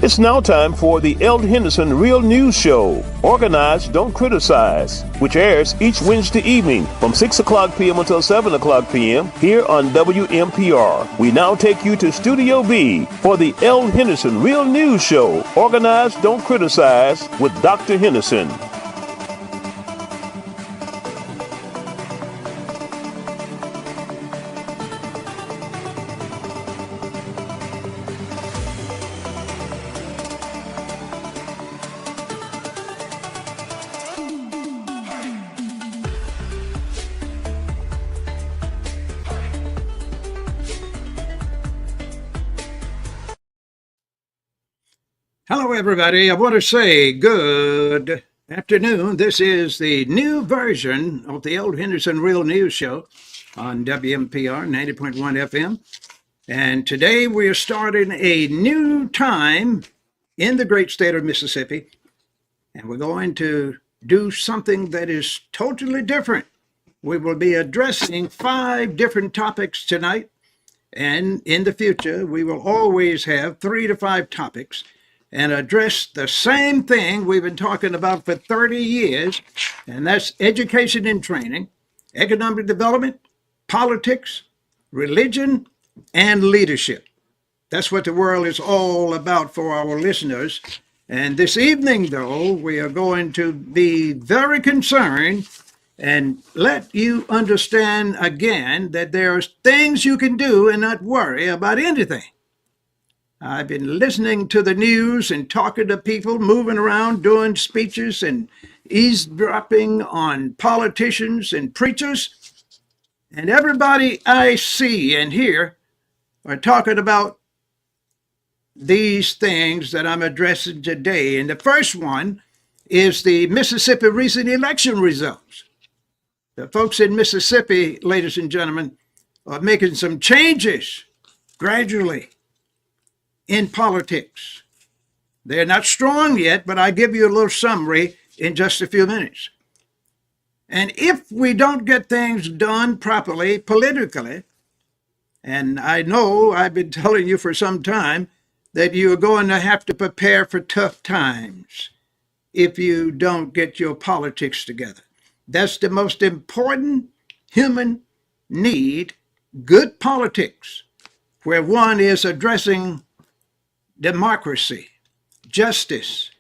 It's now time for the Eld Henderson Real News Show, Organize, Don't Criticize, which airs each Wednesday evening from 6 o'clock p.m. until 7 o'clock p.m. here on WMPR. We now take you to Studio B for the Eld Henderson Real News Show, Organize, Don't Criticize with Dr. Henderson. Hello, everybody. I want to say good afternoon. This is the new version of the Eld Henderson Real News Show on WMPR 90.1 FM. And today we are starting a new time in the great state of Mississippi. And we're going to do something that is totally different. We will be addressing 5 different topics tonight. And in the future, we will always have 3 to 5 topics and address the same thing we've been talking about for 30 years, and that's education and training, economic development, politics, religion, and leadership. That's what the world is all about for our listeners. And this evening, though, we are going to be very concerned and let you understand again that there are things you can do and not worry about anything. I've been listening to the news and talking to people, moving around, doing speeches and eavesdropping on politicians and preachers. And everybody I see and hear are talking about these things that I'm addressing today. And the first one is the Mississippi recent election results. The folks in Mississippi, ladies and gentlemen, are making some changes gradually in politics. They're not strong yet, but I'll give you a little summary in just a few minutes. And if we don't get things done properly politically, and I know I've been telling you for some time that you're going to have to prepare for tough times if you don't get your politics together. That's the most important human need, good politics, where one is addressing democracy, justice,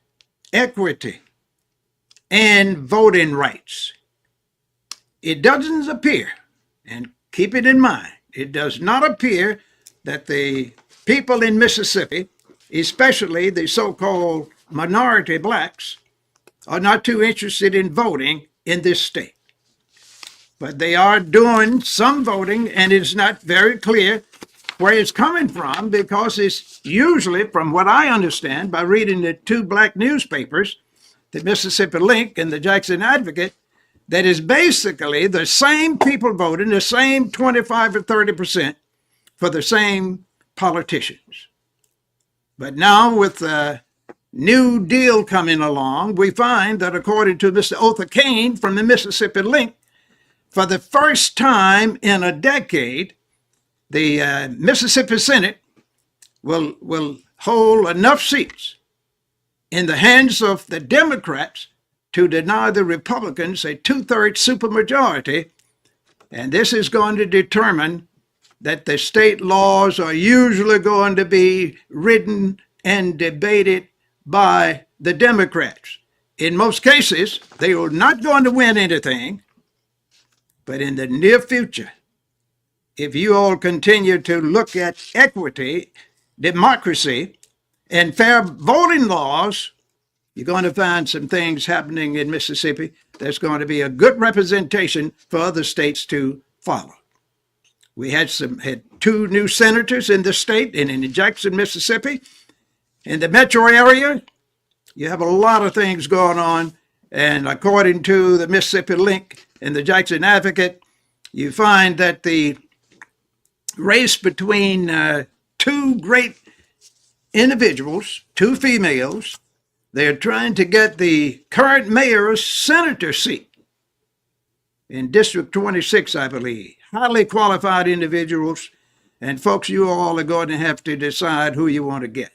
equity, and voting rights. It doesn't appear, and keep it in mind, it does not appear that the people in Mississippi, especially the so-called minority blacks, are not too interested in voting in this state. But they are doing some voting, and it's not very clear where it's coming from, because it's usually, from what I understand by reading the 2 black newspapers, the Mississippi Link and the Jackson Advocate, that is basically the same people voting, the same 25 or 30% for the same politicians. But now with the New Deal coming along, we find that according to Mr. Otha Kane from the Mississippi Link, for the first time in a decade, the Mississippi Senate will hold enough seats in the hands of the Democrats to deny the Republicans a 2/3 supermajority. And this is going to determine that the state laws are usually going to be written and debated by the Democrats. In most cases, they are not going to win anything, but in the near future, if you all continue to look at equity, democracy, and fair voting laws, you're going to find some things happening in Mississippi that's going to be a good representation for other states to follow. We had 2 new senators in the state and in Jackson, Mississippi. In the metro area, you have a lot of things going on. And according to the Mississippi Link and the Jackson Advocate, you find that the race between 2 great individuals, 2 females, they're trying to get the current mayor's senator seat in District 26, I believe. Highly qualified individuals. And folks, you all are going to have to decide who you want to get.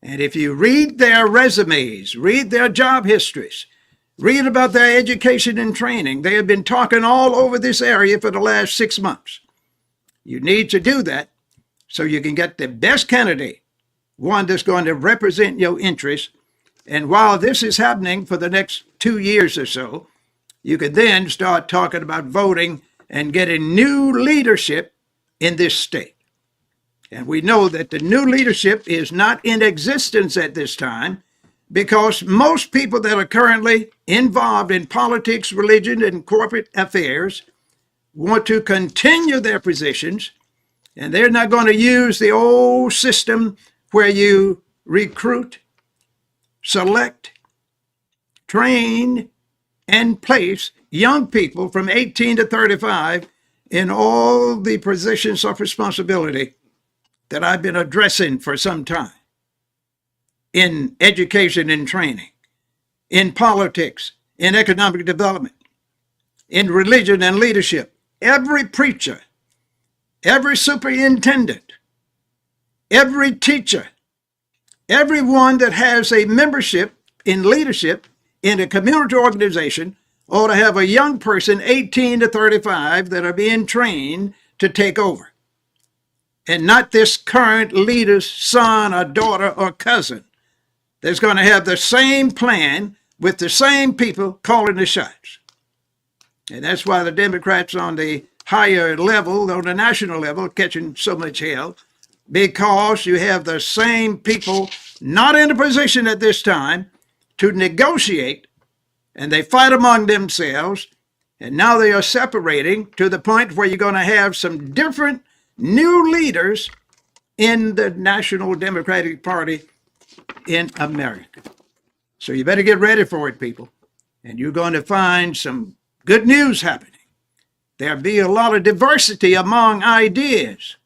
And if you read their resumes, read their job histories, read about their education and training, they have been talking all over this area for the last 6 months. You need to do that so you can get the best candidate, one that's going to represent your interests. And while this is happening for the next 2 years or so, you can then start talking about voting and getting new leadership in this state. And we know that the new leadership is not in existence at this time because most people that are currently involved in politics, religion, and corporate affairs want to continue their positions, and they're not going to use the old system where you recruit, select, train, and place young people from 18 to 35 in all the positions of responsibility that I've been addressing for some time, in education and training, in politics, in economic development, in religion and leadership. Every preacher, every superintendent, every teacher, everyone that has a membership in leadership in a community organization ought to have a young person 18 to 35 that are being trained to take over. And not this current leader's son or daughter or cousin that's going to have the same plan with the same people calling the shots. And that's why the Democrats on the higher level, on the national level, catching so much hell, because you have the same people not in a position at this time to negotiate, and they fight among themselves, and now they are separating to the point where you're going to have some different new leaders in the National Democratic Party in America. So you better get ready for it, people. And you're going to find some good news happening. There'll be a lot of diversity among ideas.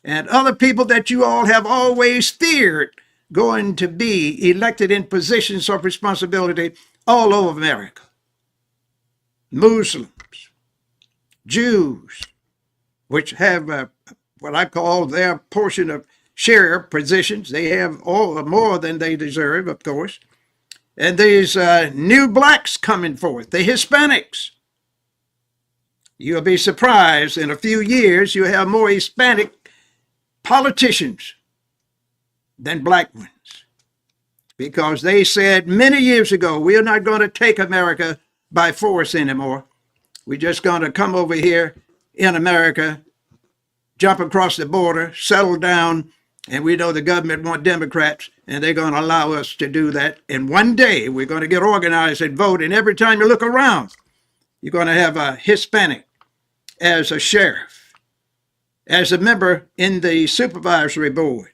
And other people that you all have always feared going to be elected in positions of responsibility all over America. Muslims, Jews, which have what I call their portion of share positions. They have all more than they deserve, of course. And these new blacks coming forth, the Hispanics. You'll be surprised in a few years you have more Hispanic politicians than black ones. Because they said many years ago, we're not going to take America by force anymore. We're just going to come over here in America, jump across the border, settle down, and we know the government want Democrats, and they're going to allow us to do that. And one day we're going to get organized and vote, and every time you look around, you're going to have a Hispanic as a sheriff, as a member in the supervisory board,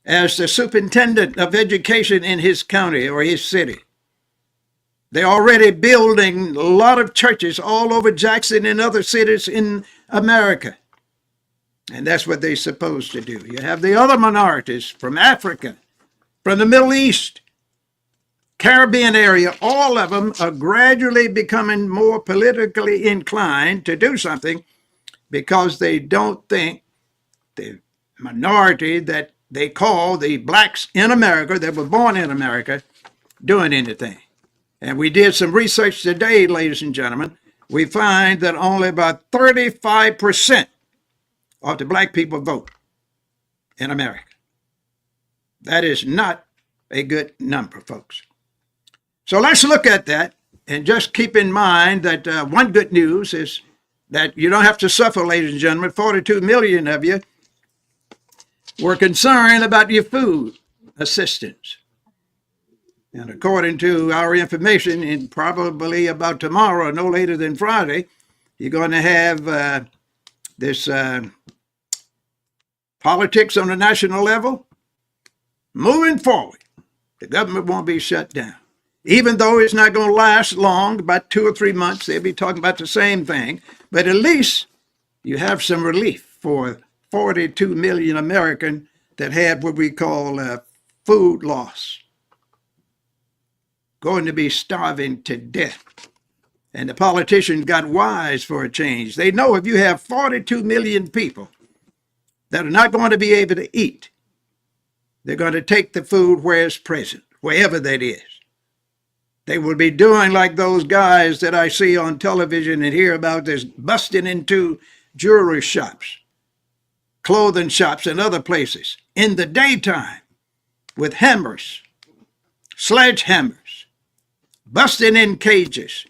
as the superintendent of education in his county or his city. They're already building a lot of churches all over Jackson and other cities in America. And that's what they're supposed to do. You have the other minorities from Africa, from the Middle East, Caribbean area. All of them are gradually becoming more politically inclined to do something because they don't think the minority that they call the blacks in America, that were born in America, doing anything. And we did some research today, ladies and gentlemen. We find that only about 35% of the black people vote in America. That is not a good number, folks. So let's look at that and just keep in mind that one good news is that you don't have to suffer, ladies and gentlemen. 42 million of you were concerned about your food assistance. And according to our information, in probably about tomorrow, no later than Friday, you're going to have this politics on the national level moving forward. The government won't be shut down. Even though it's not going to last long, about 2 or 3 months, they'll be talking about the same thing. But at least you have some relief for 42 million Americans that had what we call food loss, going to be starving to death. And the politicians got wise for a change. They know if you have 42 million people that are not going to be able to eat, They're going to take the food where it's present, wherever that is. They will be doing like those guys that I see on television and hear about, this busting into jewelry shops, clothing shops, and other places in the daytime with hammers, sledgehammers, busting in cages,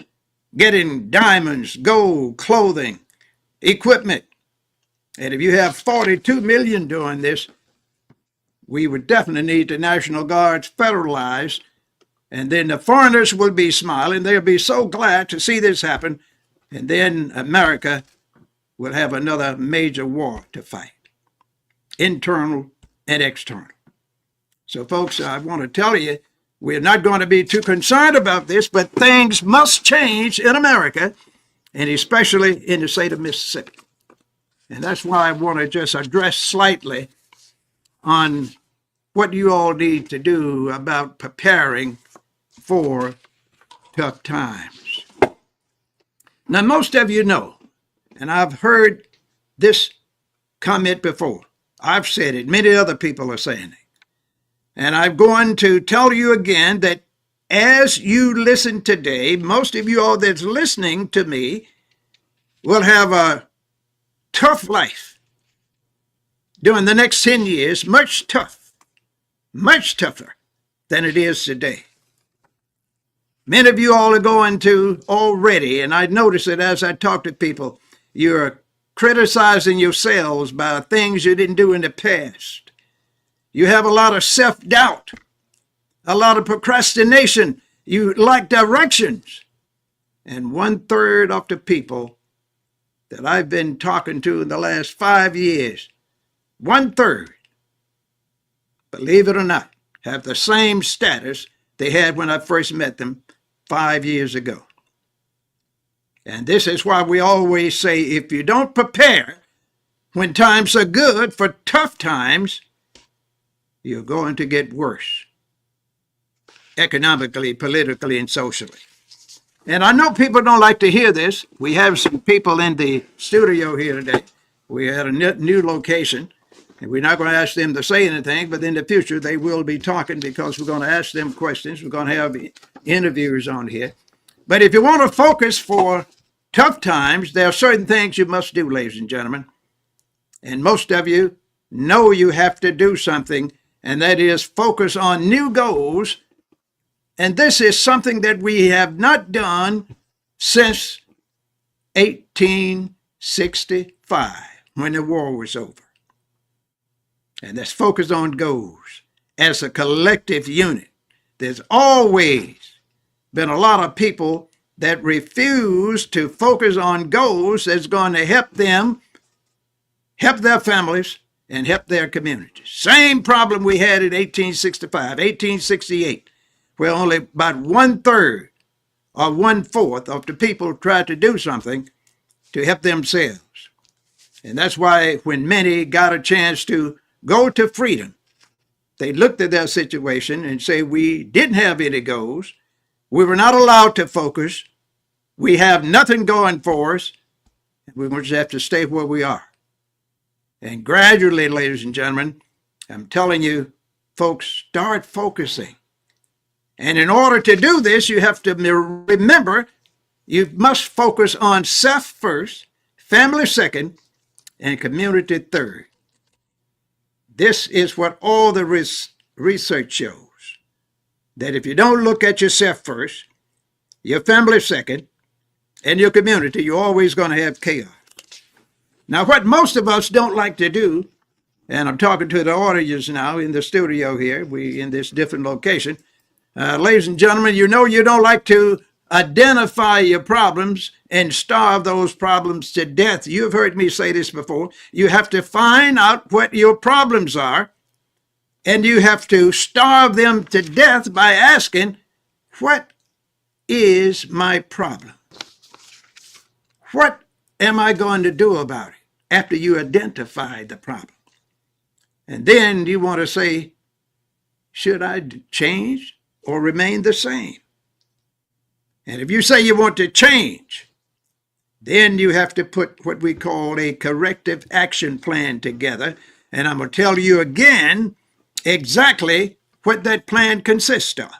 getting diamonds, gold, clothing, equipment. And if you have 42 million doing this, we would definitely need the National Guards federalized, and then the foreigners will be smiling. They'll be so glad to see this happen, and then America will have another major war to fight, internal and external. So, folks, I want to tell you, we're not going to be too concerned about this, but things must change in America, and especially in the state of Mississippi. And that's why I want to just address slightly on what you all need to do about preparing for tough times. Now, most of you know, and I've heard this comment before. I've said it. Many other people are saying it. And I'm going to tell you again that as you listen today, most of you all that's listening to me will have a tough life during the next 10 years, much tougher than it is today. Many of you all are going to already, and I notice it as I talk to people, you're criticizing yourselves by things you didn't do in the past. You have a lot of self-doubt, a lot of procrastination. You lack directions. And 1/3 of the people that I've been talking to in the last 5 years, 1/3, believe it or not, have the same status they had when I first met them 5 years ago. And this is why we always say, if you don't prepare when times are good for tough times, you're going to get worse, economically, politically, and socially. And I know people don't like to hear this. We have some people in the studio here today. We had a new location, and we're not going to ask them to say anything, but in the future they will be talking because we're going to ask them questions. We're going to have interviewers on here. But if you want to focus for tough times, there are certain things you must do, ladies and gentlemen. And most of you know you have to do something, and that is focus on new goals. And this is something that we have not done since 1865, when the war was over. And that's focus on goals as a collective unit. There's always been a lot of people that refuse to focus on goals that's going to help them, help their families, and help their communities. Same problem we had in 1865, 1868, where only about 1/3 or 1/4 of the people tried to do something to help themselves. And that's why when many got a chance to go to freedom, they looked at their situation and say, we didn't have any goals. We were not allowed to focus. We have nothing going for us. We just have to stay where we are. And gradually, ladies and gentlemen, I'm telling you, folks, start focusing. And in order to do this, you have to remember, you must focus on self first, family second, and community third. This is what all the research shows, that if you don't look at yourself first, your family second, and your community, you're always going to have chaos. Now, what most of us don't like to do, and I'm talking to the audience now in the studio here, we in this different location, ladies and gentlemen, you know you don't like to identify your problems and starve those problems to death. You've heard me say this before. You have to find out what your problems are, and you have to starve them to death by asking, what is my problem? What am I going to do about it after you identify the problem? And then you want to say, should I change or remain the same? And if you say you want to change, then you have to put what we call a corrective action plan together. And I'm going to tell you again, exactly what that plan consists of.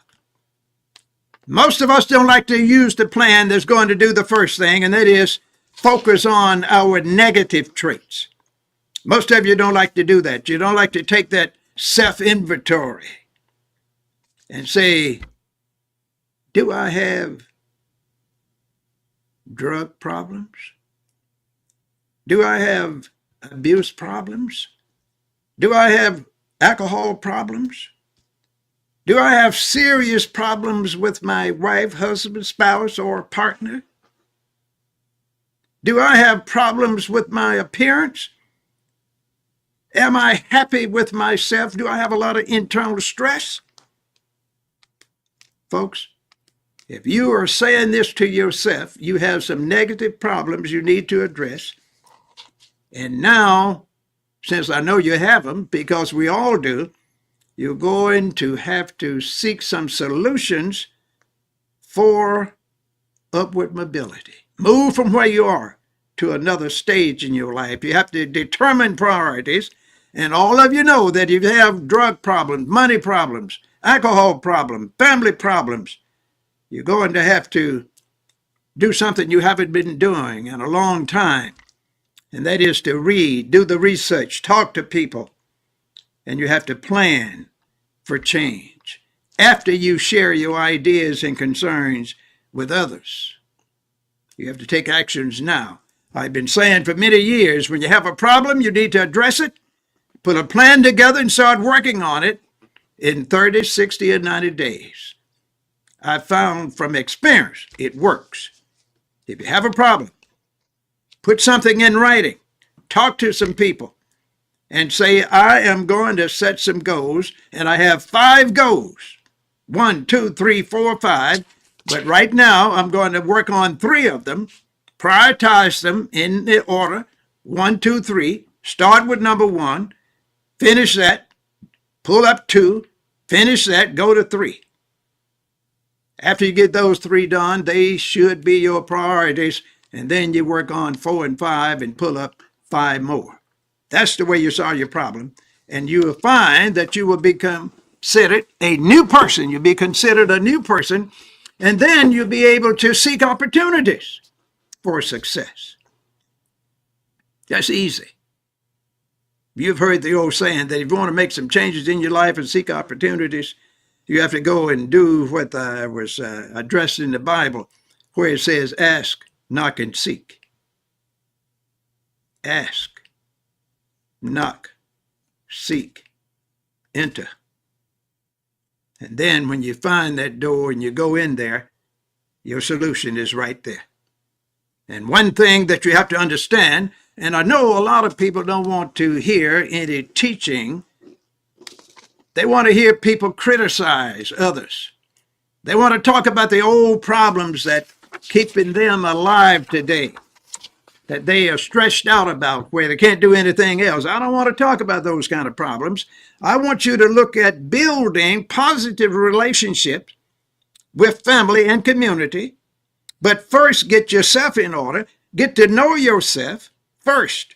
Most of us don't like to use the plan that's going to do the first thing, and that is focus on our negative traits. Most of you don't like to do that. You don't like to take that self-inventory and say, do I have drug problems? Do I have abuse problems? Do I have alcohol problems? Do I have serious problems with my wife, husband, spouse, or partner? Do I have problems with my appearance? Am I happy with myself? Do I have a lot of internal stress? Folks, if you are saying this to yourself, you have some negative problems you need to address. And now, since I know you have them, because we all do, you're going to have to seek some solutions for upward mobility. Move from where you are to another stage in your life. You have to determine priorities. And all of you know that if you have drug problems, money problems, alcohol problems, family problems, you're going to have to do something you haven't been doing in a long time. And that is to read, do the research, talk to people, and you have to plan for change after you share your ideas and concerns with others. You have to take actions now. I've been saying for many years, when you have a problem, you need to address it, put a plan together, and start working on it in 30, 60, and 90 days. I've found from experience it works. If you have a problem, put something in writing, talk to some people, and say, I am going to set some goals, and I have 5 goals. 1, 2, 3, 4, 5. But right now, I'm going to work on 3 of them, prioritize them in the order, 1, 2, 3. Start with number 1, finish that, pull up 2, finish that, go to 3. After you get those 3 done, they should be your priorities, and then you work on 4 and 5 and pull up 5 more. That's the way you solve your problem, and you will find that you will become considered a new person. You'll be considered a new person, and then you'll be able to seek opportunities for success. That's easy. You've heard the old saying that if you want to make some changes in your life and seek opportunities, you have to go and do what was addressed in the Bible, where it says, ask, knock, and seek. Ask, knock, seek, enter. And then when you find that door and you go in there, your solution is right there. And one thing that you have to understand, and I know a lot of people don't want to hear any teaching. They want to hear people criticize others. They want to talk about the old problems that keeping them alive today, that they are stressed out about, where they can't do anything else. I don't want to talk about those kind of problems. I want you to look at building positive relationships with family and community. But first, get yourself in order. Get to know yourself first.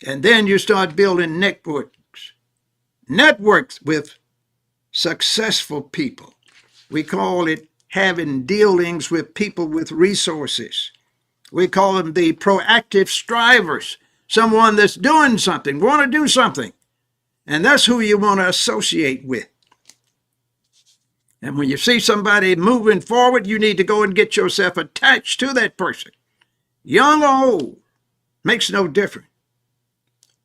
And then you start building networks. Networks with successful people. We call it having dealings with people with resources. We call them the proactive strivers. Someone that's doing something, want to do something. And that's who you want to associate with. And when you see somebody moving forward, you need to go and get yourself attached to that person. Young or old, makes no difference.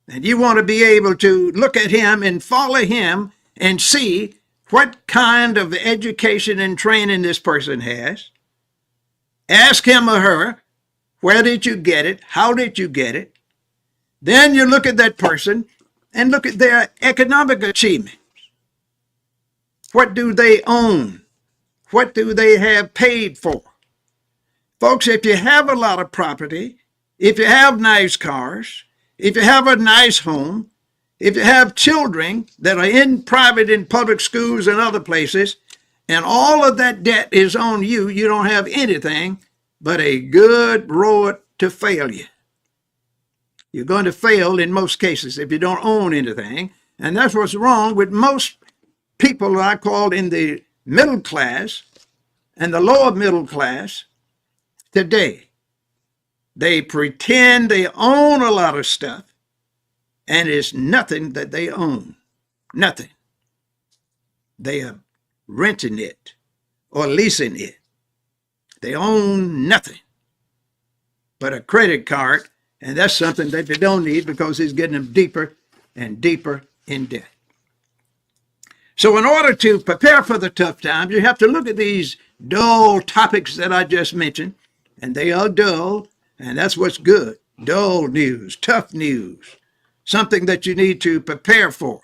And you want to be able to look at him and follow him and see what kind of education and training this person has. Ask him or her, where did you get it? How did you get it? Then you look at that person and look at their economic achievements. What do they own? What do they have paid for? Folks, if you have a lot of property, if you have nice cars, if you have a nice home, if you have children that are in private and public schools and other places, and all of that debt is on you, you don't have anything but a good road to failure. You're going to fail in most cases if you don't own anything. And that's what's wrong with most people I call in the middle class and the lower middle class today. They pretend they own a lot of stuff, and it's nothing that they own. Nothing. They are renting it or leasing it. They own nothing but a credit card, and that's something that they don't need because it's getting them deeper and deeper in debt. So in order to prepare for the tough times, you have to look at these dull topics that I just mentioned, and they are dull, and that's what's good. Dull news, tough news, something that you need to prepare for,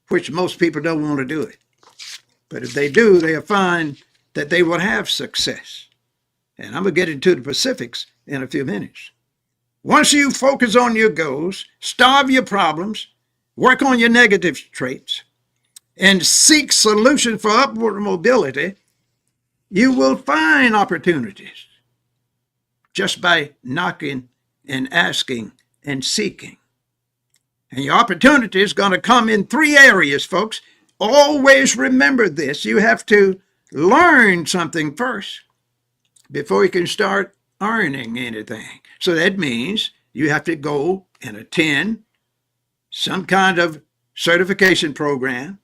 which most people don't want to do it. But if they do, they'll find that they will have success. And I'm going to get into the specifics in a few minutes. Once you focus on your goals, starve your problems, work on your negative traits, and seek solutions for upward mobility, you will find opportunities just by knocking and asking and seeking. And your opportunity is going to come in 3 areas, folks. Always remember this. You have to learn something first before you can start earning anything. So that means you have to go and attend some kind of certification program.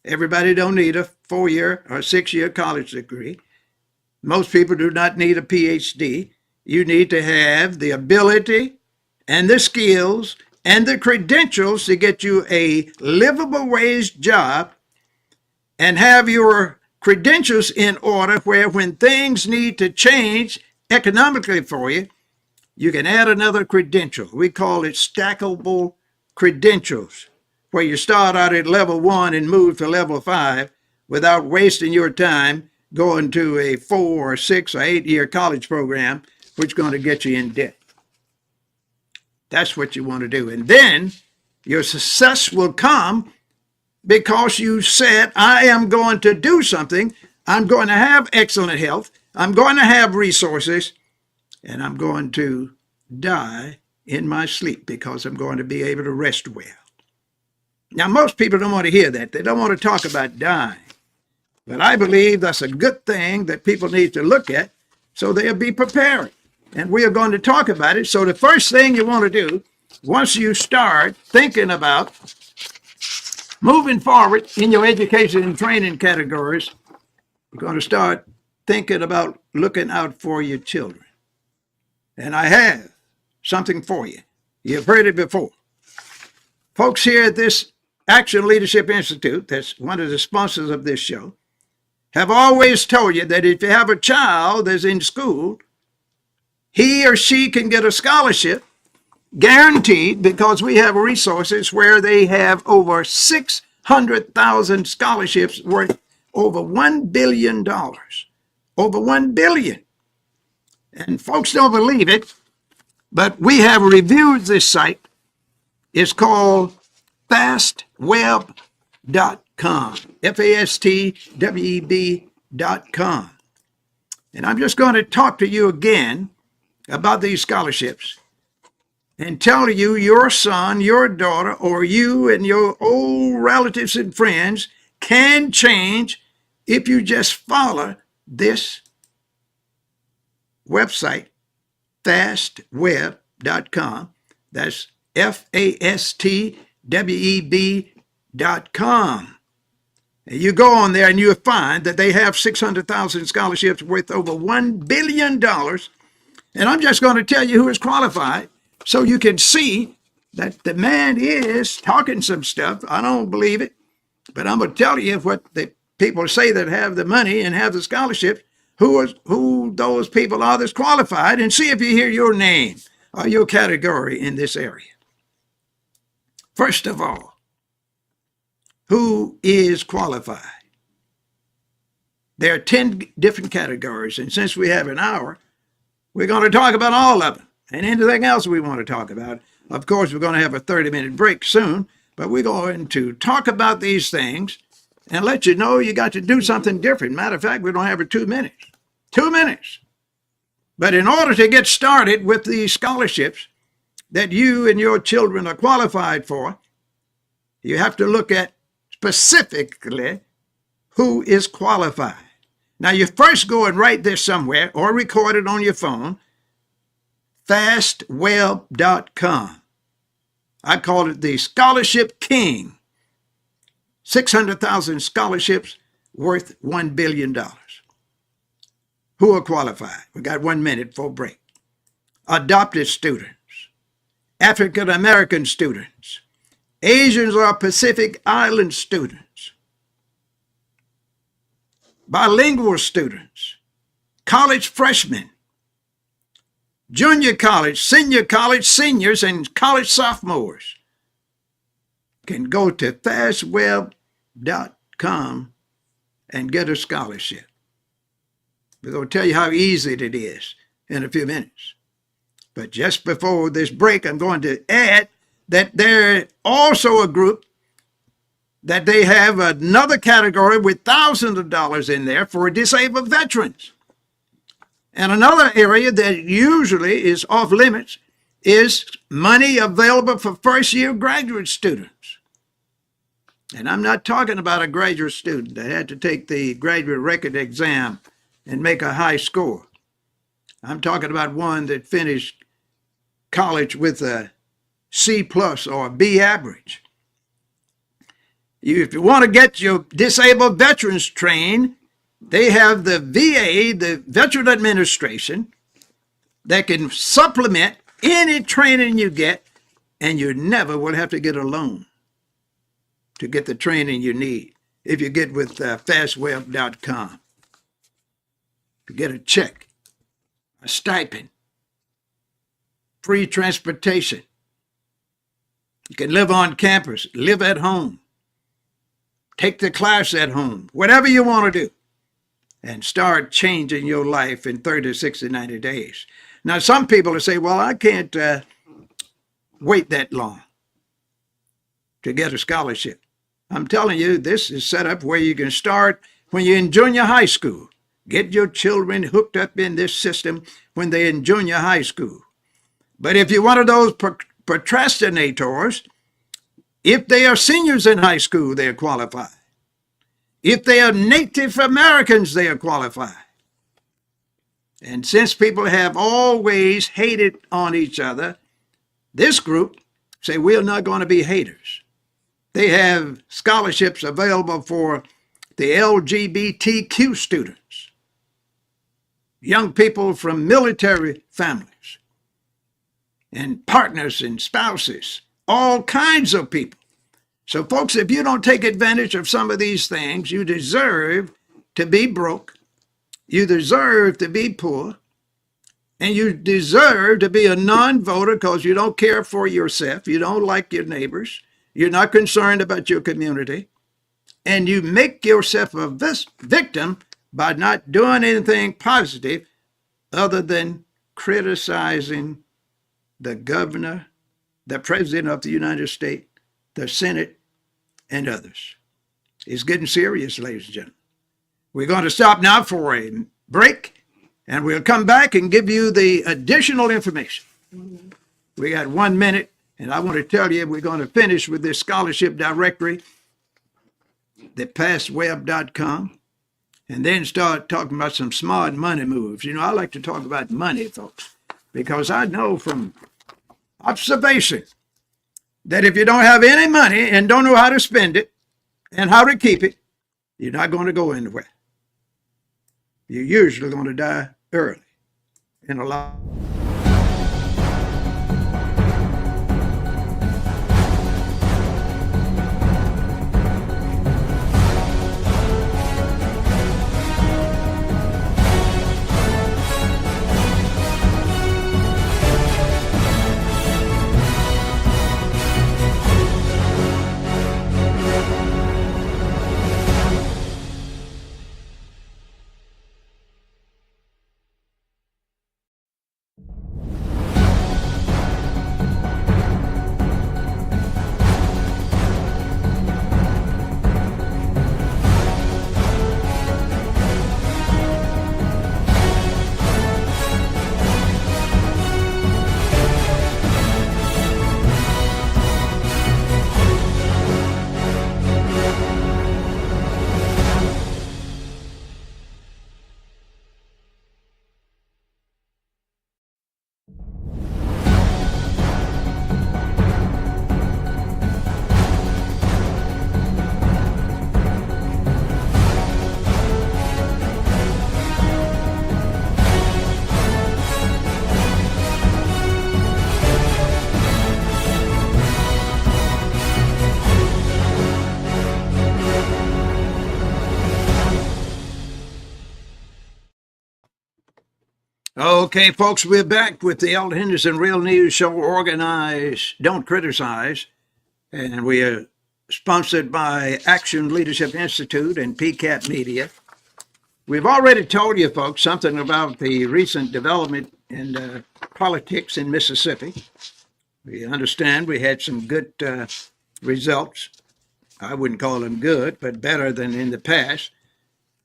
Everybody don't need a 4-year or 6-year college degree. Most people do not need a PhD. You need to have the ability and the skills and the credentials to get you a livable wage job and have your credentials in order where when things need to change economically for you, you can add another credential. We call it stackable credentials, where you start out at level 1 and move to level 5 without wasting your time going to a 4 or 6 or 8-year college program, which is going to get you in debt. That's what you want to do. And then your success will come because you said, I am going to do something. I'm going to have excellent health. I'm going to have resources, and I'm going to die in my sleep because I'm going to be able to rest well. Now, most people don't want to hear that. They don't want to talk about dying. But I believe that's a good thing that people need to look at so they'll be prepared. And we are going to talk about it. So the first thing you want to do, once you start thinking about moving forward in your education and training categories, you're going to start thinking about looking out for your children. And I have something for you. You've heard it before. Folks here at this Action Leadership Institute, that's one of the sponsors of this show, have always told you that if you have a child that's in school, he or she can get a scholarship guaranteed, because we have resources where they have over 600,000 scholarships worth over $1 billion. Over $1 billion. And folks don't believe it, but we have reviewed this site. It's called fastweb.com, fastweb.com. And I'm just going to talk to you again about these scholarships and tell you your son, your daughter, or you and your old relatives and friends can change if you just follow this website, fastweb.com. That's fastweb.com. And you go on there and you'll find that they have 600,000 scholarships worth over $1 billion. And I'm just going to tell you who is qualified so you can see that the man is talking some stuff. I don't believe it, but I'm going to tell you what the people say that have the money and have the scholarships, who those people are that's qualified, and see if you hear your name or your category in this area. First of all, who is qualified? There are 10 different categories, and since we have an hour, we're going to talk about all of them and anything else we want to talk about. Of course, we're going to have a 30-minute break soon, but we're going to talk about these things and let you know you got to do something different. Matter of fact, we don't have 2 minutes. 2 minutes. But in order to get started with these scholarships that you and your children are qualified for, You have to look at specifically who is qualified. Now, you first go and write this somewhere or record it on your phone, fastweb.com. I call it the Scholarship King. 600,000 scholarships worth $1 billion. Who are qualified? We got 1 minute for a break. Adopted students, African American students, Asians or Pacific Island students, bilingual students, college freshmen, junior college, senior college seniors, and college sophomores can go to fastweb.com and get a scholarship. We're going to tell you how easy it is in a few minutes. But just before this break, I'm going to add that there's also a group that they have another category with thousands of dollars in there for disabled veterans. And another area that usually is off limits is money available for first-year graduate students. And I'm not talking about a graduate student that had to take the graduate record exam and make a high score. I'm talking about one that finished college with a C plus or a B average. If you want to get your disabled veterans trained, they have the VA, the Veteran Administration, that can supplement any training you get, and you never will have to get a loan to get the training you need if you get with fastweb.com. You get a check, a stipend, free transportation. You can live on campus, live at home, take the class at home, whatever you want to do, and start changing your life in 30, 60, 90 days. Now, some people will say, well, I can't wait that long to get a scholarship. I'm telling you, this is set up where you can start when you're in junior high school. Get your children hooked up in this system when they're in junior high school. But if you're one of those procrastinators, if they are seniors in high school, they're qualified. If they are Native Americans, they are qualified. And since people have always hated on each other, this group say we're not going to be haters. They have scholarships available for the LGBTQ students, young people from military families, and partners and spouses, all kinds of people. So, folks, if you don't take advantage of some of these things, you deserve to be broke, you deserve to be poor, and you deserve to be a non-voter because you don't care for yourself, you don't like your neighbors, you're not concerned about your community, and you make yourself a victim by not doing anything positive other than criticizing the governor, the president of the United States, the Senate, and others. It's getting serious, ladies and gentlemen. We're going to stop now for a break, and we'll come back and give you the additional information. We got 1 minute, and I want to tell you we're going to finish with this scholarship directory, the fastweb.com, and then start talking about some smart money moves. You know, I like to talk about money, folks, because I know from observation that if you don't have any money and don't know how to spend it and how to keep it, you're not going to go anywhere. You're usually going to die early in a lot. Okay, folks, we're back with the Eld Henderson Real News Show, Organize, Don't Criticize. And we are sponsored by Action Leadership Institute and PCAP Media. We've already told you, folks, something about the recent development in politics in Mississippi. We understand we had some good results. I wouldn't call them good, but better than in the past,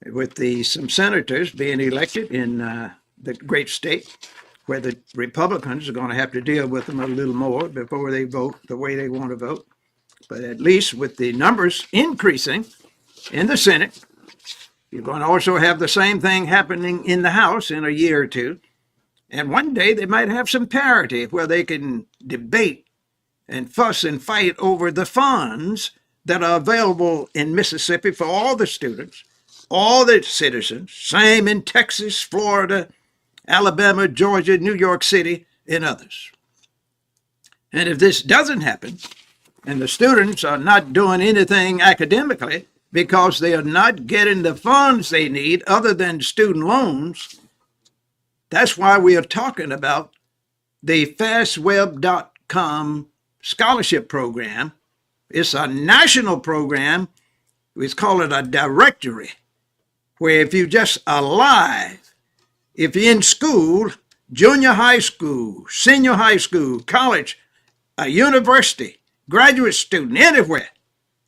with some senators being elected in the great state, where the Republicans are going to have to deal with them a little more before they vote the way they want to vote. But at least with the numbers increasing in the Senate, you're going to also have the same thing happening in the House in a year or two. And one day they might have some parity where they can debate and fuss and fight over the funds that are available in Mississippi for all the students, all the citizens. Same in Texas, Florida, Alabama, Georgia, New York City, and others. And if this doesn't happen, and the students are not doing anything academically because they are not getting the funds they need other than student loans, that's why we are talking about the fastweb.com scholarship program. It's a national program. We call it a directory, where if you just alive, if you're in school, junior high school, senior high school, college, a university, graduate student, anywhere,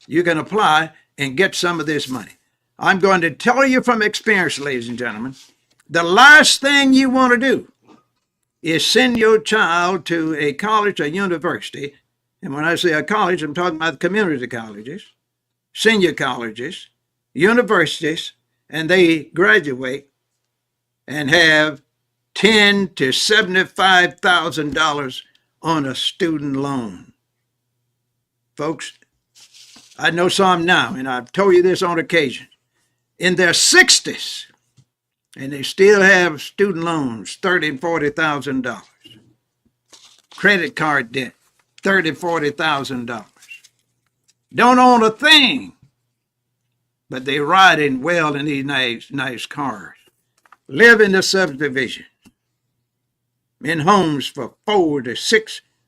you can apply and get some of this money. I'm going to tell you from experience, ladies and gentlemen, the last thing you want to do is send your child to a college or university. And when I say a college, I'm talking about community colleges, senior colleges, universities, and they graduate and have $10,000 to $75,000 on a student loan. Folks, I know some now, and I've told you this on occasion, in their 60s, and they still have student loans, $30,000 and $40,000. Credit card debt, $30,000, $40,000. Don't own a thing, but they riding well in these nice cars. Live in the subdivision, in homes for $400,000 to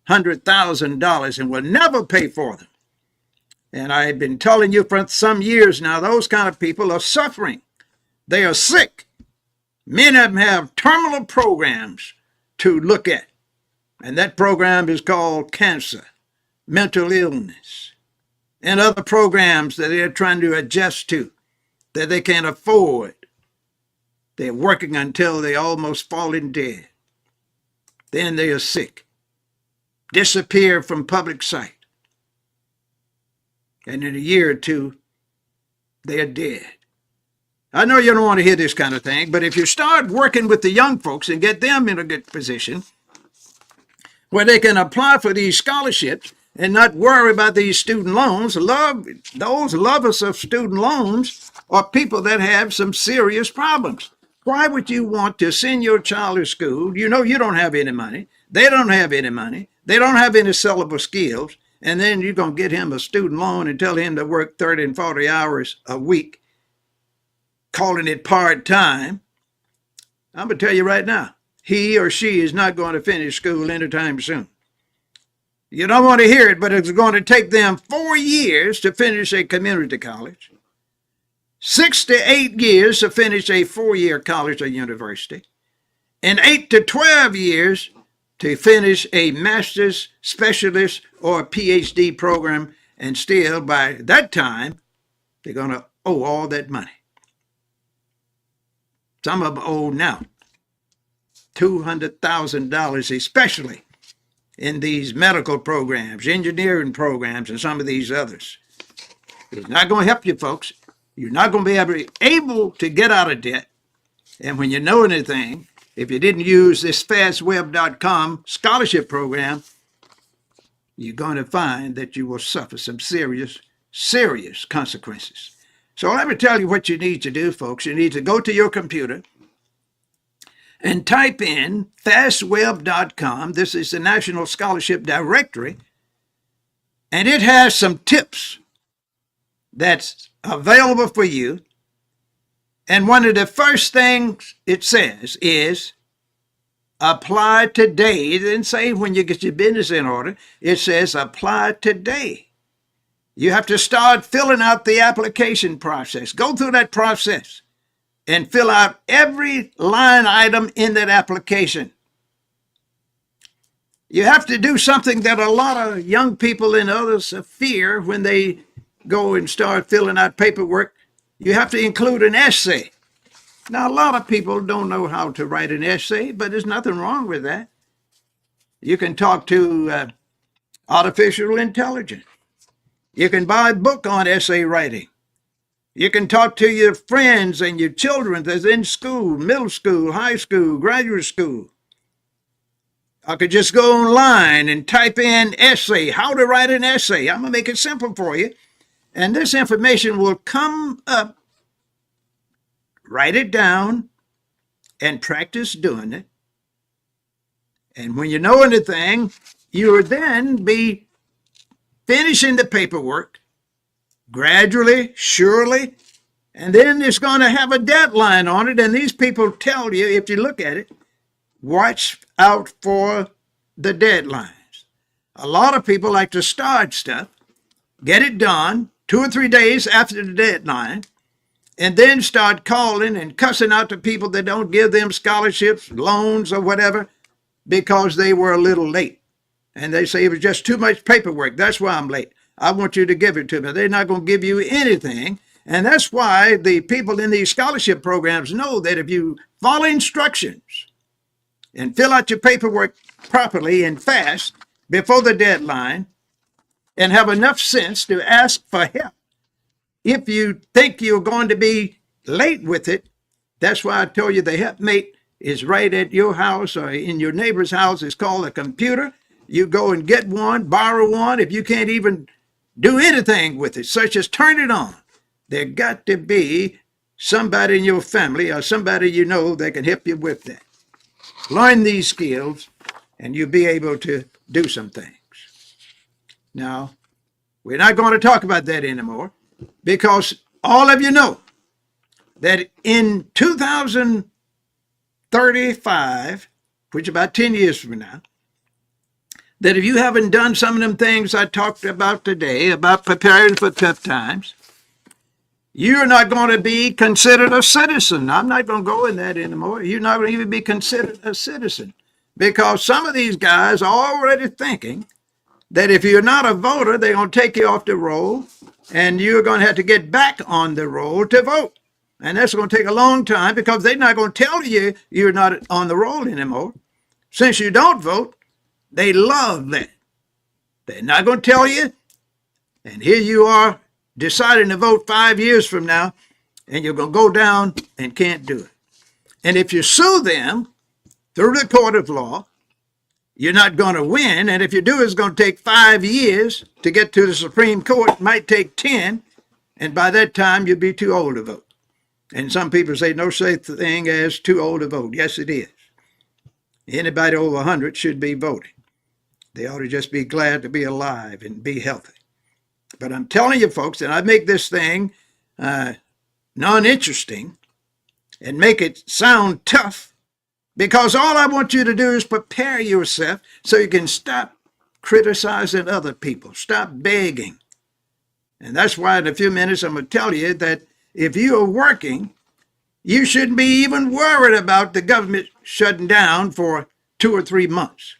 $600,000 and will never pay for them. And I've been telling you for some years now, those kind of people are suffering. They are sick. Many of them have terminal programs to look at. And that program is called cancer, mental illness, and other programs that they're trying to adjust to that they can't afford. They're working until they almost falling dead. Then they are sick, disappear from public sight. And in a year or two, they are dead. I know you don't want to hear this kind of thing, but if you start working with the young folks and get them in a good position where they can apply for these scholarships and not worry about these student loans, those lovers of student loans are people that have some serious problems. Why would you want to send your child to school? You know you don't have any money. They don't have any money. They don't have any sellable skills. And then you're going to get him a student loan and tell him to work 30 and 40 hours a week, calling it part-time. I'm going to tell you right now, he or she is not going to finish school anytime soon. You don't want to hear it, but it's going to take them 4 years to finish a community college, 6 to 8 years to finish a 4-year college or university, and 8 to 12 years to finish a master's, specialist, or a PhD program. And still, by that time, they're going to owe all that money. Some of them owe now $200,000, especially in these medical programs, engineering programs, and some of these others. It's not going to help you, folks. You're not going to be able to get out of debt. And when you know anything, if you didn't use this fastweb.com scholarship program, you're going to find that you will suffer some serious consequences. So let me tell you what you need to do, folks. You need to go to your computer and type in fastweb.com. This is the National Scholarship Directory, and it has some tips that's available for you. And one of the first things it says is Apply today. It didn't say when you get your business in order. It says apply today. You have to start filling out the application process. Go through that process and fill out every line item in that application. You have to do something that a lot of young people and others fear when they go and start filling out paperwork. You have to include an essay. Now, a lot of people don't know how to write an essay, but there's nothing wrong with that. You can talk to artificial intelligence. You can buy a book on essay writing. You can talk to your friends and your children that's in school, middle school, high school, graduate school. I could just go online and type in essay, how to write an essay. I'm going to make it simple for you. And this information will come up. Write it down and practice doing it. And when you know anything, you'll then be finishing the paperwork gradually, surely, and then it's going to have a deadline on it. And these people tell you, if you look at it, watch out for the deadlines. A lot of people like to start stuff, get it done 2 or 3 days after the deadline, and then start calling and cussing out to people that don't give them scholarships, loans, or whatever because they were a little late. And they say it was just too much paperwork. That's why I'm late. I want you to give it to me. They're not going to give you anything. And that's why the people in these scholarship programs know that if you follow instructions and fill out your paperwork properly and fast before the deadline and have enough sense to ask for help, if you think you're going to be late with it, that's why I told you the helpmate is right at your house or in your neighbor's house. It's called a computer. You go and get one, borrow one. If you can't even do anything with it, such as turn it on, there got to be somebody in your family or somebody you know that can help you with that. Learn these skills and you'll be able to do some things. Now, we're not going to talk about that anymore because all of you know that in 2035, which is about 10 years from now, that if you haven't done some of them things I talked about today, about preparing for tough times, you're not going to be considered a citizen. I'm not going to go in that anymore. You're not going to even be considered a citizen because some of these guys are already thinking that if you're not a voter, they're going to take you off the roll and you're going to have to get back on the roll to vote. And that's going to take a long time because they're not going to tell you you're not on the roll anymore. Since you don't vote, they love that. They're not going to tell you. And here you are deciding to vote 5 years from now, and you're going to go down and can't do it. And if you sue them through the court of law, you're not going to win. And if you do, it's going to take 5 years to get to the Supreme Court. It might take 10. And by that time, you'll be too old to vote. And some people say no such thing as too old to vote. Yes, it is. Anybody over 100 should be voting. They ought to just be glad to be alive and be healthy. But I'm telling you, folks, and I make this thing non-interesting and make it sound tough because all I want you to do is prepare yourself so you can stop criticizing other people, stop begging. And that's why in a few minutes I'm going to tell you that if you are working, you shouldn't be even worried about the government shutting down for 2 or 3 months.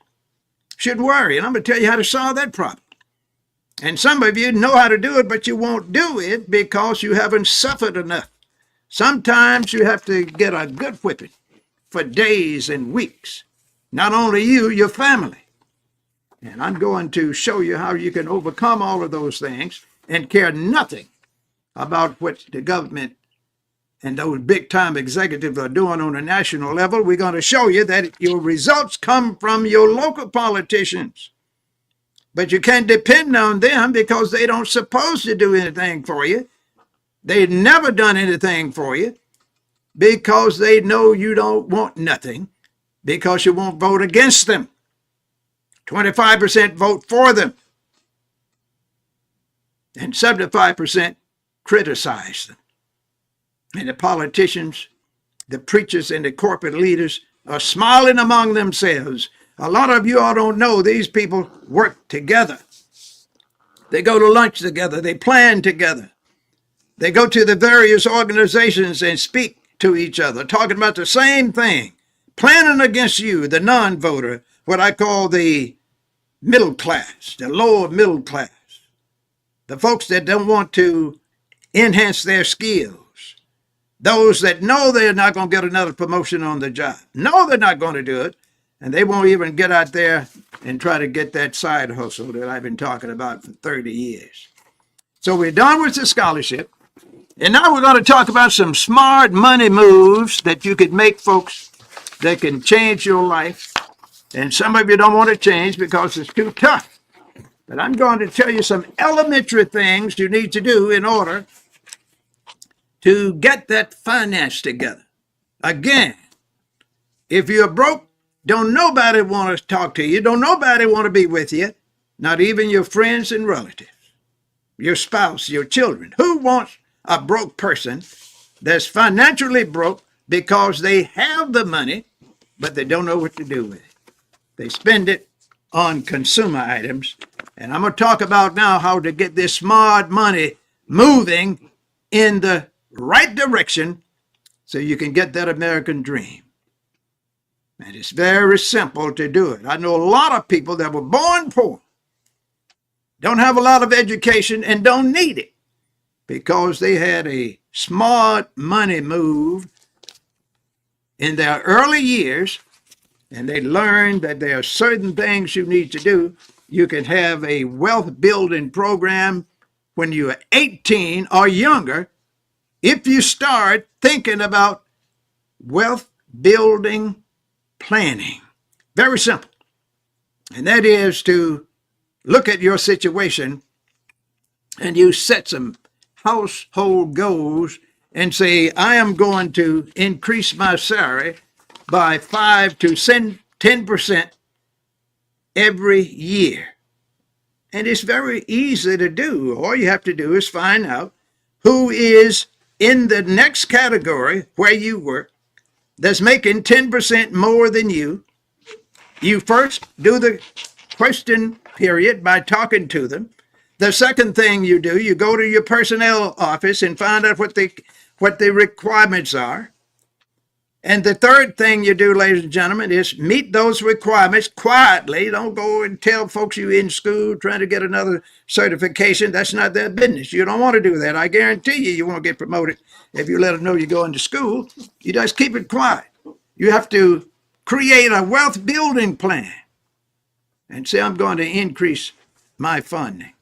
Shouldn't worry. And I'm going to tell you how to solve that problem. And some of you know how to do it, but you won't do it because you haven't suffered enough. Sometimes you have to get a good whipping for days and weeks. Not only you, your family. And I'm going to show you how you can overcome all of those things and care nothing about what the government and those big-time executives are doing on a national level. We're going to show you that your results come from your local politicians. But you can't depend on them because they don't supposed to do anything for you. They've never done anything for you because they know you don't want nothing because you won't vote against them. 25% vote for them. And 75% criticize them. And the politicians, the preachers, and the corporate leaders are smiling among themselves. A lot of you all don't know these people work together. They go to lunch together. They plan together. They go to the various organizations and speak to each other, talking about the same thing, planning against you, the non-voter, what I call the middle class, the lower middle class, the folks that don't want to enhance their skills, those that know they're not going to get another promotion on the job, know they're not going to do it, and they won't even get out there and try to get that side hustle that I've been talking about for 30 years. So we're done with the scholarship, and now we're going to talk about some smart money moves that you could make, folks, that can change your life. And some of you don't want to change because it's too tough. But I'm going to tell you some elementary things you need to do in order to get that finance together. Again, if you're broke, don't nobody want to talk to you. Don't nobody want to be with you. Not even your friends and relatives, your spouse, your children. Who wants a broke person that's financially broke because they have the money, but they don't know what to do with it? They spend it on consumer items. And I'm going to talk about now how to get this smart money moving in the right direction so you can get that American dream. And it's very simple to do it. I know a lot of people that were born poor, don't have a lot of education, and don't need it because they had a smart money move in their early years, and they learned that there are certain things you need to do. You can have a wealth building program when you are 18 or younger if you start thinking about wealth building planning. Very simple. And that is to look at your situation and you set some household goals and say, I am going to increase my salary by 5 to 10% every year. And it's very easy to do. All you have to do is find out who is in the next category where you work that's making 10% more than you. You first do the question period by talking to them. The second thing you do, you go to your personnel office and find out what the requirements are. And the third thing you do, ladies and gentlemen, is meet those requirements quietly. Don't go and tell folks you're in school trying to get another certification. That's not their business. You don't want to do that. I guarantee you won't get promoted if you let them know you're going to school. You just keep it quiet. You have to create a wealth building plan and say, I'm going to increase my funding.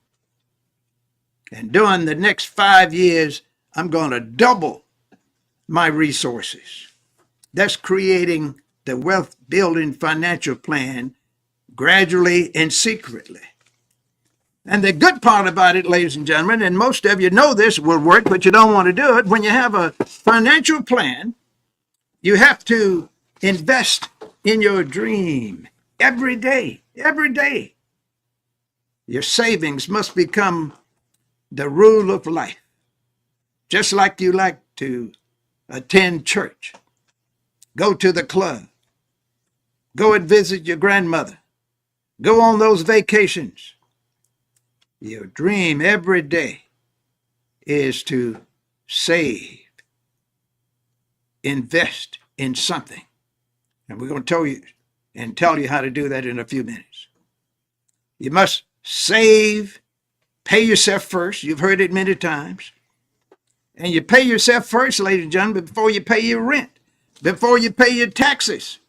And during the next 5 years, I'm going to double my resources. That's creating the wealth building financial plan gradually and secretly. And the good part about it, ladies and gentlemen, and most of you know this will work, but you don't want to do it. When you have a financial plan, you have to invest in your dream every day, every day. Your savings must become the rule of life. Just like you like to attend church, go to the club, go and visit your grandmother, go on those vacations. Your dream every day is to save, invest in something. And we're going to tell you how to do that in a few minutes. You must save, pay yourself first. You've heard it many times. And you pay yourself first, ladies and gentlemen, before you pay your rent, before you pay your taxes,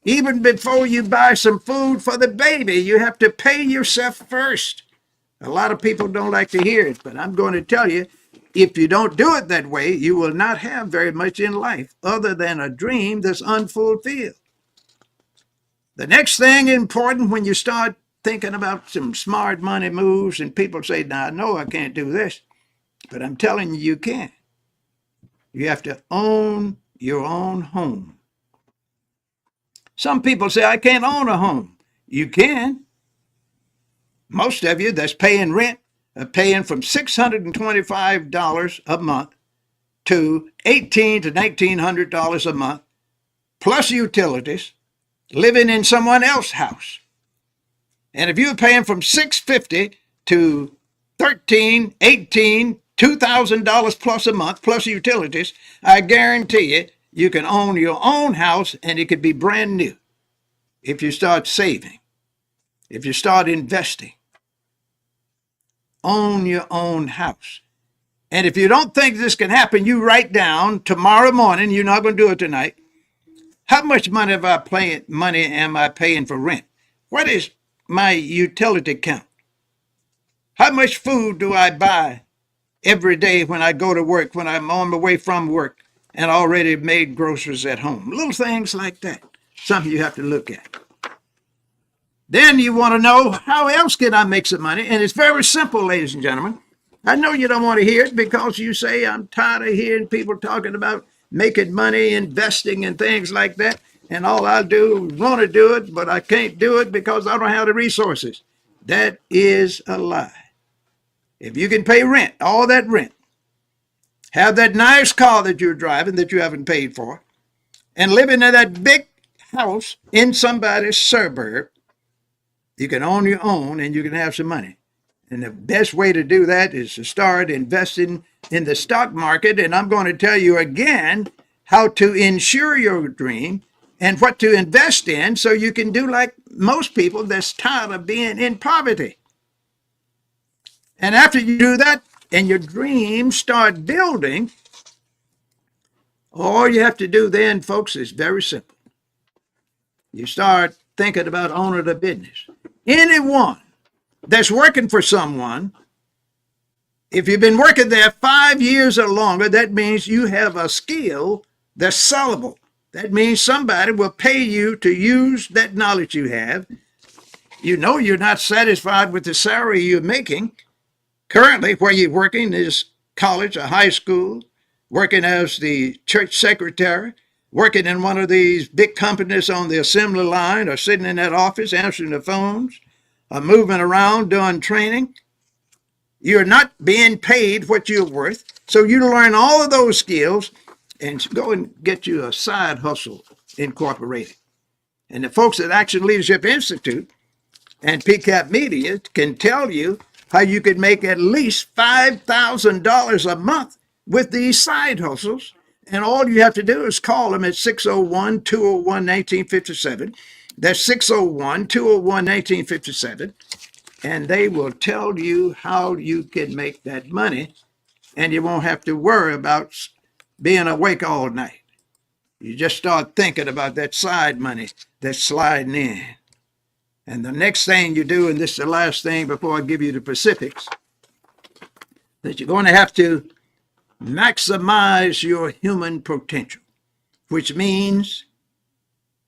even before you buy some food for the baby. You have to pay yourself first. A lot of people don't like to hear it, but I'm going to tell you, if you don't do it that way, you will not have very much in life other than a dream that's unfulfilled. The next thing important when you start thinking about some smart money moves, and people say, now, I know I can't do this, but I'm telling you, you can. You have to own your own home. Some people say, I can't own a home. You can. Most of you that's paying rent are paying from $625 a month to $1,800 to $1,900 a month plus utilities, living in someone else's house. And if you're paying from $650 to $13, $18, $2,000 plus a month, plus utilities, I guarantee you can own your own house and it could be brand new if you start saving, if you start investing. Own your own house. And if you don't think this can happen, you write down tomorrow morning, you're not going to do it tonight, how much money am I paying for rent? What is my utility count? How much food do I buy every day when I go to work, when I'm on my way from work and already made groceries at home? Little things like that. Something you have to look at. Then you want to know, how else can I make some money? And it's very simple, ladies and gentlemen. I know you don't want to hear it because you say, I'm tired of hearing people talking about making money, investing, and things like that. And all I do is want to do it, but I can't do it because I don't have the resources. That is a lie. If you can pay rent, all that rent, have that nice car that you're driving that you haven't paid for, and living in that big house in somebody's suburb, you can own your own and you can have some money. And the best way to do that is to start investing in the stock market. And I'm going to tell you again how to insure your dream and what to invest in so you can do like most people that's tired of being in poverty. And after you do that and your dreams start building, all you have to do then, folks, is very simple. You start thinking about owning a business. Anyone that's working for someone, if you've been working there 5 years or longer, that means you have a skill that's sellable. That means somebody will pay you to use that knowledge you have. You know you're not satisfied with the salary you're making. Currently, where you're working is college or high school, working as the church secretary, working in one of these big companies on the assembly line, or sitting in that office answering the phones, or moving around doing training. You're not being paid what you're worth. So you learn all of those skills and go and get you a side hustle incorporated. And the folks at Action Leadership Institute and PCAP Media can tell you how you could make at least $5,000 a month with these side hustles. And all you have to do is call them at 601-201-1957. That's 601-201-1957. And they will tell you how you can make that money. And you won't have to worry about being awake all night. You just start thinking about that side money that's sliding in. And the next thing you do, and this is the last thing before I give you the specifics, that you're going to have to maximize your human potential, which means,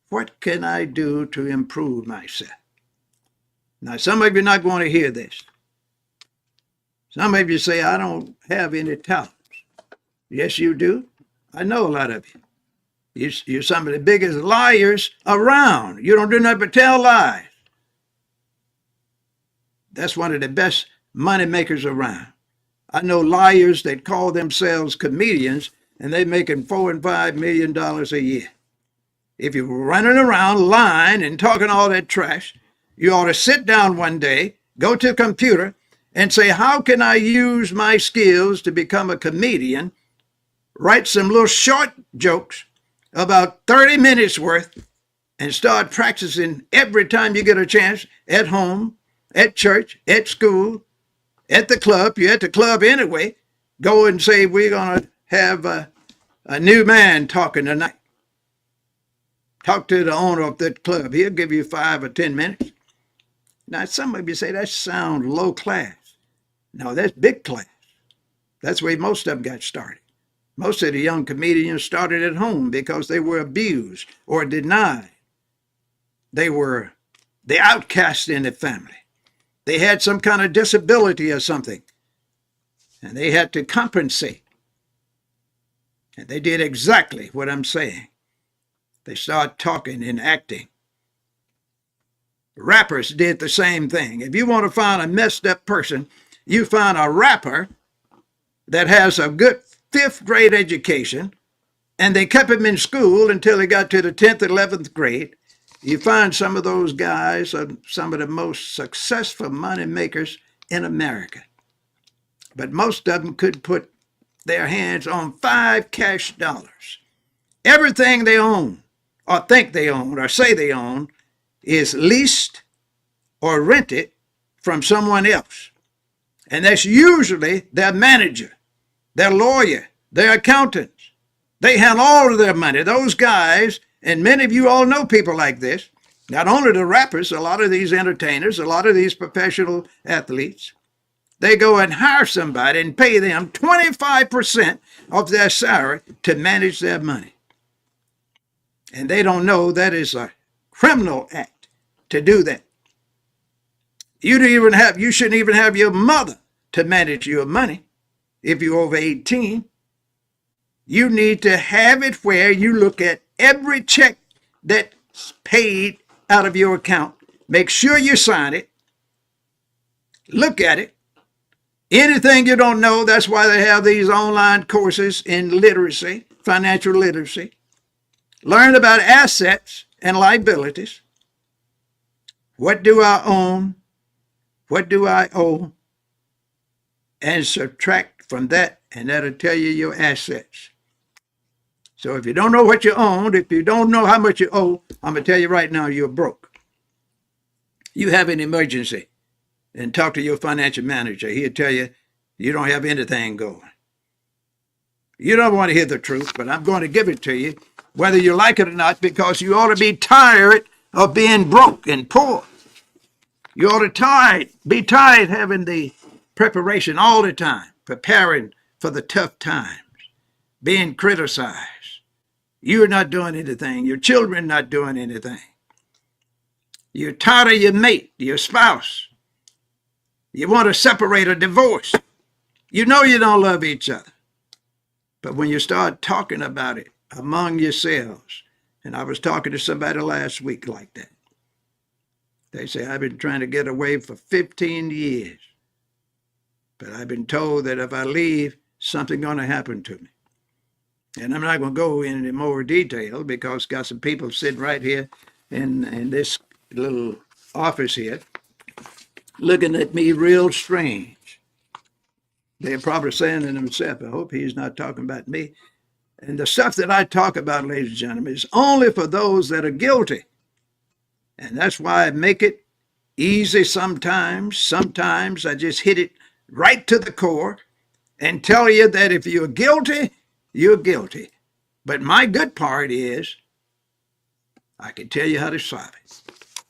what can I do to improve myself? Now, some of you are not going to hear this. Some of you say, I don't have any talents. Yes, you do. I know a lot of you. You're some of the biggest liars around. You don't do nothing but tell lies. That's one of the best money makers around. I know liars that call themselves comedians, and they're making $4 and $5 million a year. If you're running around lying and talking all that trash, you ought to sit down one day, go to a computer, and say, how can I use my skills to become a comedian, write some little short jokes, about 30 minutes worth, and start practicing every time you get a chance, at home, at church, at school, at the club. You're at the club anyway. Go and say, we're going to have a new man talking tonight. Talk to the owner of that club. He'll give you 5 or 10 minutes. Now, some of you say that sounds low class. No, that's big class. That's where most of them got started. Most of the young comedians started at home because they were abused or denied. They were the outcast in the family. They had some kind of disability or something, and they had to compensate. And they did exactly what I'm saying. They started talking and acting. Rappers did the same thing. If you want to find a messed up person, you find a rapper that has a good 5th grade education and they kept him in school until he got to the 10th, 11th grade. You find some of those guys are some of the most successful money makers in America. But most of them could put their hands on $5 cash. Everything they own, or think they own, or say they own, is leased or rented from someone else. And that's usually their manager, their lawyer, their accountant. They handle all of their money. Those guys, and many of you all know people like this, not only the rappers, a lot of these entertainers, a lot of these professional athletes, they go and hire somebody and pay them 25% of their salary to manage their money. And they don't know that is a criminal act to do that. You shouldn't even have your mother to manage your money if you're over 18. You need to have it where you look at every check that's paid out of your account. Make sure you sign it. Look at it. Anything you don't know, that's why they have these online courses in literacy, financial literacy. Learn about assets and liabilities. What do I own? What do I owe? And subtract from that, and that'll tell you your assets. So if you don't know what you own, if you don't know how much you owe, I'm going to tell you right now, you're broke. You have an emergency, and talk to your financial manager. He'll tell you you don't have anything going. You don't want to hear the truth, but I'm going to give it to you, whether you like it or not, because you ought to be tired of being broke and poor. You ought to be tired having the preparation all the time, preparing for the tough times, being criticized. You're not doing anything. Your children not doing anything. You're tired of your mate, your spouse. You want to separate or divorce. You know you don't love each other. But when you start talking about it among yourselves, and I was talking to somebody last week like that, they say, I've been trying to get away for 15 years, but I've been told that if I leave, something's going to happen to me. And I'm not going to go into more detail because got some people sitting right here in this little office here looking at me real strange. They're probably saying to themselves, I hope he's not talking about me. And the stuff that I talk about, ladies and gentlemen, is only for those that are guilty. And that's why I make it easy sometimes. Sometimes I just hit it right to the core and tell you that if you're guilty, you're guilty. But my good part is I can tell you how to solve it.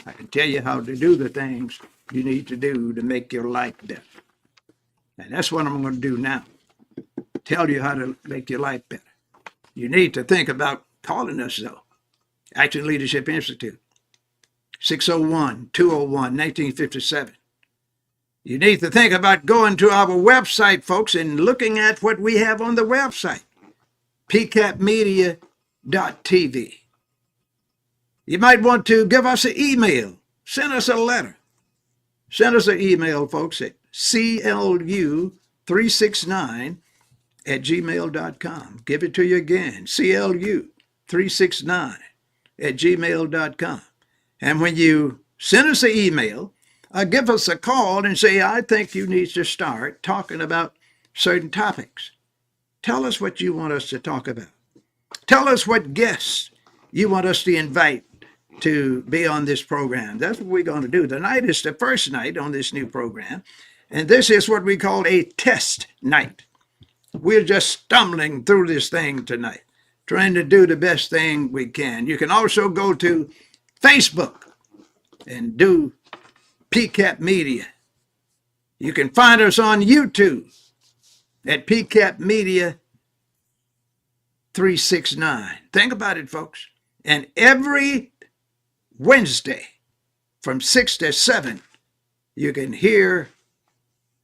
I can tell you how to do the things you need to do to make your life better. And that's what I'm going to do now. Tell you how to make your life better. You need to think about calling us, though. Action Leadership Institute. 601-201-1957. You need to think about going to our website, folks, and looking at what we have on the website, pcapmedia.tv. You might want to give us an email. Send us a letter. Send us an email, folks, at clu369@gmail.com. Give it to you again, clu369@gmail.com. And when you send us an email, give us a call and say, I think you need to start talking about certain topics. Tell us what you want us to talk about. Tell us what guests you want us to invite to be on this program. That's what we're going to do. Tonight is the first night on this new program, and this is what we call a test night. We're just stumbling through this thing tonight, trying to do the best thing we can. You can also go to Facebook and do PCAP Media. You can find us on YouTube at PCAP Media 369. Think about it, folks. And every Wednesday from 6 to 7, you can hear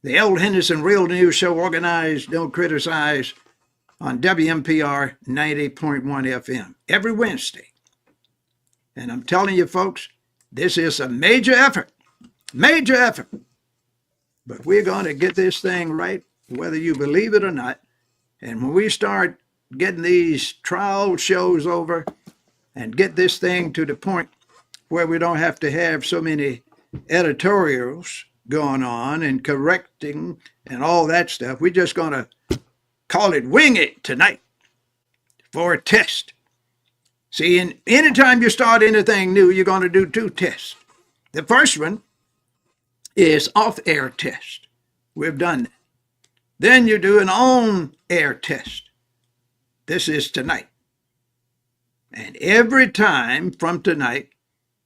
the Eld Henderson Real News Show, Organized, Don't Criticize, on WMPR 90.1 FM every Wednesday. And I'm telling you, folks, this is a major effort. Major effort. But we're going to get this thing right, whether you believe it or not. And when we start getting these trial shows over and get this thing to the point where we don't have to have so many editorials going on and correcting and all that stuff. We're just going to call it Wing It tonight for a test. See, anytime you start anything new, you're going to do two tests. The first one is off-air test. We've done that. Then you do an on-air test. This is tonight. And every time from tonight,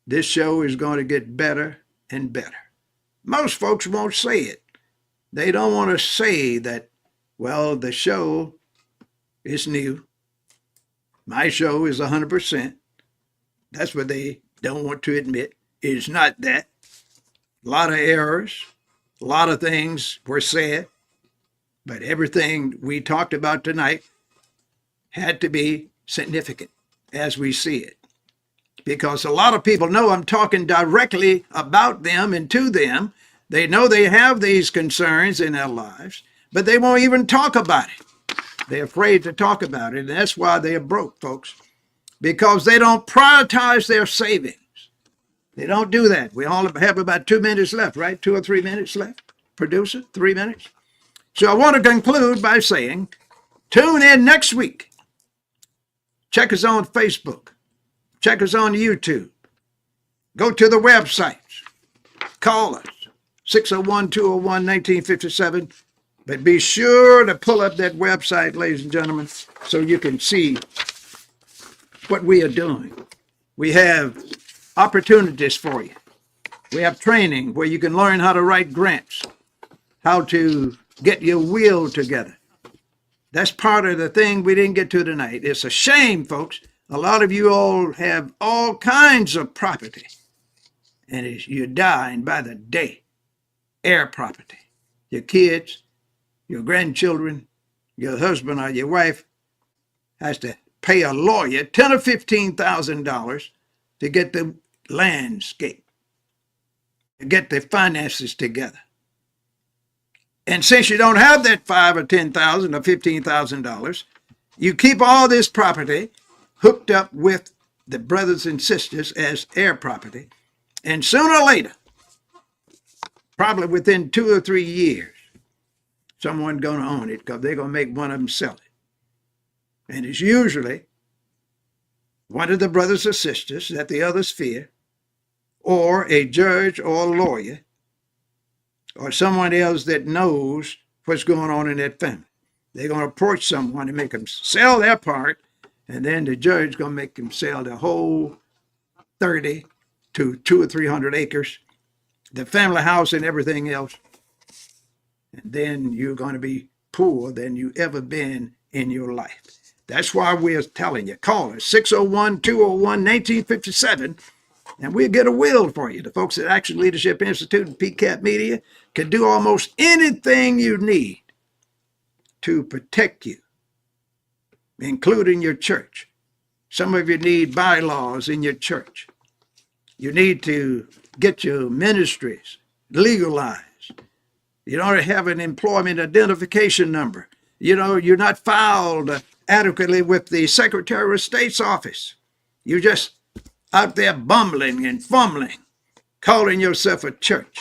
this show is going to get better and better. Most folks won't say it. They don't want to say that, well, the show is new. My show is 100%. That's what they don't want to admit. It's not that. A lot of errors, a lot of things were said, but everything we talked about tonight had to be significant as we see it. Because a lot of people know I'm talking directly about them and to them. They know they have these concerns in their lives, but they won't even talk about it. They're afraid to talk about it, and that's why they are broke, folks, because they don't prioritize their savings. They don't do that. We all have about 2 minutes left, right? 2 or 3 minutes left. Producer, 3 minutes. So I want to conclude by saying, tune in next week. Check us on Facebook. Check us on YouTube. Go to the websites. Call us, 601-201-1957. But be sure to pull up that website, ladies and gentlemen, so you can see what we are doing. We have opportunities for you. We have training where you can learn how to write grants, how to get your will together. That's part of the thing we didn't get to tonight. It's a shame, folks. A lot of you all have all kinds of property, and you're dying by the day. Air property. Your kids, your grandchildren, your husband or your wife has to pay a lawyer $10,000 or $15,000 to get the landscape, to get the finances together. And since you don't have that $5,000 or $10,000 or $15,000, you keep all this property hooked up with the brothers and sisters as air property. And sooner or later, probably within 2 or 3 years, someone's going to own it because they're going to make one of them sell it. And it's usually one of the brothers or sisters that the others fear, or a judge or a lawyer, or someone else that knows what's going on in that family. They're going to approach someone and make them sell their part, and then the judge is going to make them sell the whole 30 to 200 or 300 acres, the family house and everything else. And then you're going to be poorer than you ever been in your life. That's why we're telling you, call us 601-201-1957, and we'll get a will for you. The folks at Action Leadership Institute and PCAP Media can do almost anything you need to protect you, including your church. Some of you need bylaws in your church. You need to get your ministries legalized. You don't have an employment identification number. You know, you're not filed adequately with the Secretary of State's office. You're just out there bumbling and fumbling, calling yourself a church.